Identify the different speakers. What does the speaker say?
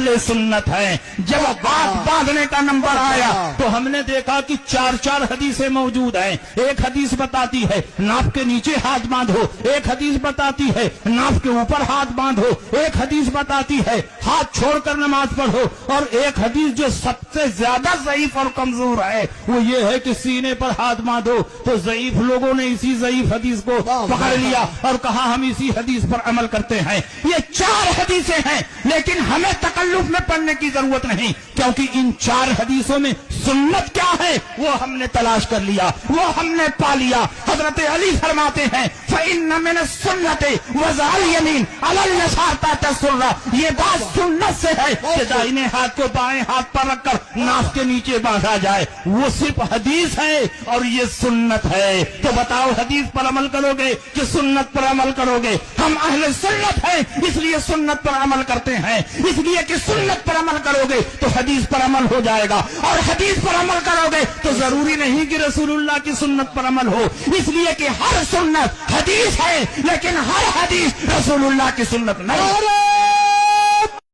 Speaker 1: اہل سنت ہیں. جب بات باندھنے کا نمبر آیا تو ہم نے دیکھا کہ 4 حدیثیں موجود ہیں. ایک حدیث بتاتی ہے ناف کے نیچے ہاتھ باندھو, ایک حدیث بتاتی ہے ناف کے اوپر ہاتھ باندھو, ایک حدیث بتاتی ہے ہاتھ چھوڑ کر نماز پڑھو, اور ایک حدیث جو سب سے زیادہ ضعیف اور کمزور ہے وہ یہ ہے کہ سینے پر ہاتھ باندھو. تو ضعیف لوگوں نے اسی ضعیف حدیث کو پکڑ لیا اور کہا ہم اسی حدیث پر عمل کرتے ہیں. یہ 4 حدیثیں ہیں, لیکن ہمیں تکلف میں پڑھنے کی ضرورت نہیں, کیونکہ ان 4 حدیثوں میں سنت کیا ہے وہ ہم نے تلاش کر لیا, وہ ہم نے پا لیا. حضرت علی فرماتے ہیں فَإِنَّ مِنَ السُّنَّةِ وَزَعَ الْيَمِينِ عَلَى الْيَسَارِ تَحْتَ السُّرَّةِ. یہ بات سنت سے ہے کہ دائیں ہاتھ کو بائیں ہاتھ پر رکھ کر ناف کے نیچے باندھا جائے. وہ صرف حدیث ہے اور یہ سنت ہے. تو بتاؤ حدیث پر عمل کرو گے کہ سنت پر عمل کرو گے؟ ہم اہل سنت ہیں اس لیے سنت پر عمل کرتے ہیں, اس لیے کہ سنت پر عمل کرو گے تو حدیث پر عمل ہو جائے گا, اور حدیث پر عمل کرو گے تو ضروری نہیں کہ رسول اللہ کی سنت پر عمل ہو, اس لیے کہ ہر سنت حدیث ہے لیکن ہر حدیث رسول اللہ کی سنت نہیں.